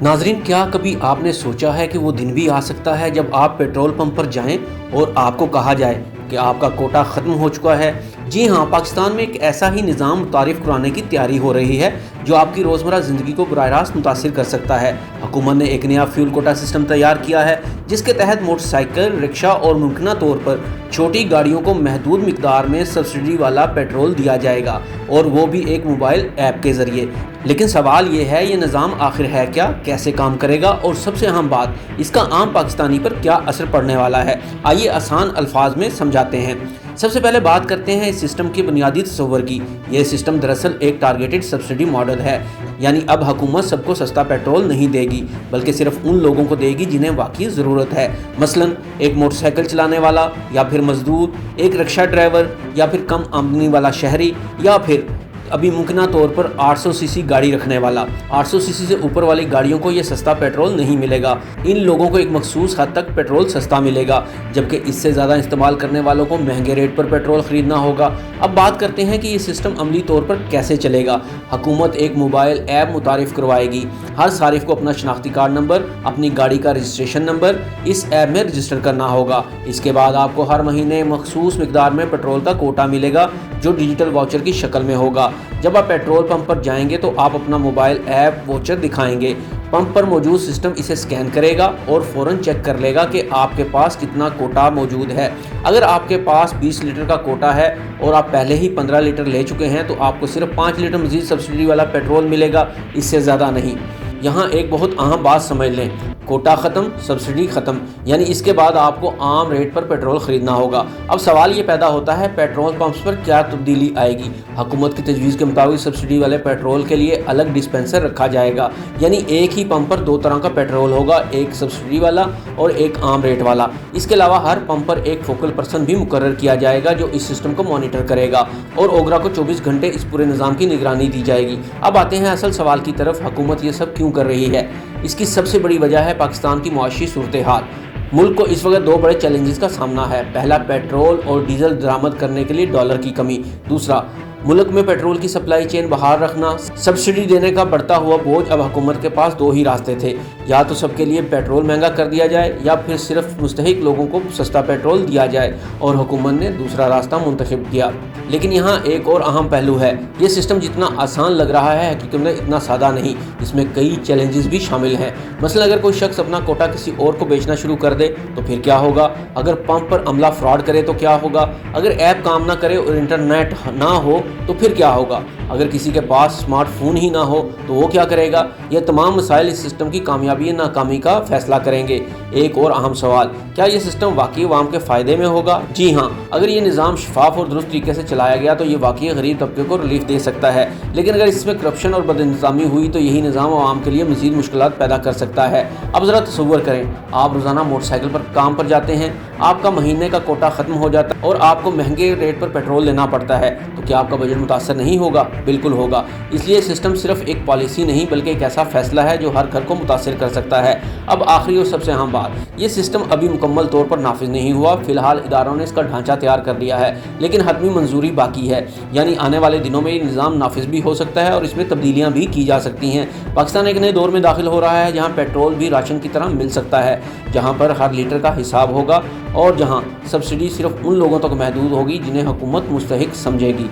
नाज़रीन, क्या कभी आपने सोचा है कि वो दिन भी आ सकता है जब आप पेट्रोल पंप पर जाएं और आपको कहा जाए कि आपका कोटा ख़त्म हो चुका है। जी हाँ, पाकिस्तान में एक ऐसा ही निज़ाम मुतारिफ़ कराने की तैयारी हो रही है जो आपकी रोज़मर्रा ज़िंदगी को बराह रास्त मुतासिर कर सकता है। हुकूमत ने एक नया फ्यूल कोटा सिस्टम तैयार किया है जिसके तहत मोटरसाइकिल, रिक्शा और मुमकिना तौर पर छोटी गाड़ियों को महदूद मिकदार में सब्सिडी वाला पेट्रोल दिया जाएगा, और वो भी एक मोबाइल ऐप के ज़रिए। लेकिन सवाल ये है, ये निज़ाम आखिर है क्या, कैसे काम करेगा, और सबसे अहम बात, इसका आम पाकिस्तानी पर क्या असर पड़ने वाला है। आइए आसान अल्फाज में समझाते हैं। सबसे पहले बात करते हैं इस सिस्टम के बुनियादी तस्वर की। यह सिस्टम दरअसल एक टारगेटेड सब्सिडी मॉडल है, यानी अब हुकूमत सबको सस्ता पेट्रोल नहीं देगी बल्कि सिर्फ उन लोगों को देगी जिन्हें वाकई ज़रूरत है। मसलन एक मोटरसाइकिल चलाने वाला, या फिर मजदूर, एक रिक्शा ड्राइवर, या फिर कम आमदनी वाला शहरी, या फिर अभी मुमकिना तौर पर 800 सीसी गाड़ी रखने वाला। 800 सीसी से ऊपर वाली गाड़ियों को ये सस्ता पेट्रोल नहीं मिलेगा। इन लोगों को एक मखसूस हद तक पेट्रोल सस्ता मिलेगा, जबकि इससे ज़्यादा इस्तेमाल करने वालों को महंगे रेट पर पेट्रोल ख़रीदना होगा। अब बात करते हैं कि ये सिस्टम अमली तौर पर कैसे चलेगा। हुकूमत एक मोबाइल ऐप मुतारिफ़ करवाएगी। हर सारिफ को अपना शनाख्ती कार्ड नंबर, अपनी गाड़ी का रजिस्ट्रेशन नंबर इस ऐप में रजिस्टर करना होगा। इसके बाद आपको हर महीने मखसूस मिकदार में पेट्रोल का कोटा मिलेगा जो डिजिटल वाउचर की शक्ल में होगा। जब आप पेट्रोल पंप पर जाएंगे तो आप अपना मोबाइल ऐप वाउचर दिखाएंगे। पंप पर मौजूद सिस्टम इसे स्कैन करेगा और फ़ौरन चेक कर लेगा कि आपके पास कितना कोटा मौजूद है। अगर आपके पास 20 लीटर का कोटा है और आप पहले ही 15 लीटर ले चुके हैं तो आपको सिर्फ 5 लीटर मज़ीद सब्सिडी वाला पेट्रोल मिलेगा, इससे ज़्यादा नहीं। यहाँ एक बहुत अहम बात समझ लें, कोटा ख़त्म, सब्सिडी ख़त्म, यानी इसके बाद आपको आम रेट पर पेट्रोल ख़रीदना होगा। अब सवाल ये पैदा होता है, पेट्रोल पंप्स पर क्या तब्दीली आएगी। हुकूमत की तजवीज़ के मुताबिक सब्सिडी वाले पेट्रोल के लिए अलग डिस्पेंसर रखा जाएगा, यानी एक ही पंप पर 2 तरह का पेट्रोल होगा, एक सब्सिडी वाला और एक आम रेट वाला। इसके अलावा हर पंप पर एक फोकल पर्सन भी मुकर्रर किया जाएगा जो इस सिस्टम को मॉनिटर करेगा, और ओगरा को 24 घंटे इस पूरे निज़ाम की निगरानी दी जाएगी। अब आते हैं असल सवाल की तरफ, हुकूमत ये सब क्यों कर रही है। इसकी सबसे बड़ी वजह है पाकिस्तान की मुआशी सूरत हाल। मुल्क को इस वक्त 2 बड़े चैलेंजेस का सामना है। पहला, पेट्रोल और डीजल दरामद करने के लिए डॉलर की कमी। दूसरा, मुल्क में पेट्रोल की सप्लाई चेन बहाल रखना। सब्सिडी देने का बढ़ता हुआ बोझ। अब हुकूमत के पास 2 ही रास्ते थे, या तो सबके लिए पेट्रोल महंगा कर दिया जाए या फिर सिर्फ मुस्तहिक लोगों को सस्ता पेट्रोल दिया जाए, और हुकूमत ने दूसरा रास्ता मुंतखब किया। लेकिन यहाँ एक और अहम पहलू है, ये सिस्टम जितना आसान लग रहा है हकीकत में इतना सादा नहीं, इसमें कई चैलेंजेस भी शामिल हैं। मसलन अगर कोई शख्स अपना कोटा किसी और को बेचना शुरू कर दे तो फिर क्या होगा। अगर पंप पर अमला फ्रॉड करे तो क्या होगा। अगर ऐप काम ना करे और इंटरनेट ना हो तो फिर क्या होगा। अगर किसी के पास स्मार्टफोन ही ना हो तो वो क्या करेगा। ये तमाम मसाइल इस सिस्टम की कामयाबी या नाकामी का फैसला करेंगे। एक और अहम सवाल, क्या ये सिस्टम वाकई अवाम के फ़ायदे में होगा। जी हाँ, अगर ये निज़ाम शफाफ और दुरुस्त तरीके से चलाया गया तो ये वाकई गरीब तबके को रिलीफ दे सकता है। लेकिन अगर इसमें करप्शन और बदइंतज़ामी हुई तो यही निज़ाम अवाम के लिए मज़ीद मुश्किलात पैदा कर सकता है। अब ज़रा तसव्वुर करें, आप रोज़ाना मोटरसाइकिल पर काम पर जाते हैं, आपका महीने का कोटा ख़त्म हो जाता है और आपको महंगे रेट पर पेट्रोल लेना पड़ता है, तो क्या आपका बजट मुतासर नहीं होगा। बिल्कुल होगा। इसलिए सिस्टम सिर्फ एक पॉलिसी नहीं बल्कि एक ऐसा फैसला है जो हर घर को मुतासर कर सकता है। अब आखिरी और सबसे अहम बात, ये सिस्टम अभी मुकम्मल तौर पर नाफिज नहीं हुआ। फिलहाल इदारों ने इसका ढांचा तैयार कर लिया है, लेकिन हतमी मंजूरी बाकी है, यानी आने वाले दिनों में ये निज़ाम नाफिज भी हो सकता है और इसमें तब्दीलियाँ भी की जा सकती हैं। पाकिस्तान एक नए दौर में दाखिल हो रहा है जहाँ पेट्रोल भी राशन की तरह मिल सकता है, जहाँ पर हर लीटर का हिसाब होगा और जहाँ सब्सिडी सिर्फ उन लोगों तक महदूद होगी जिन्हें हुकूमत मुस्तहिक समझेगी।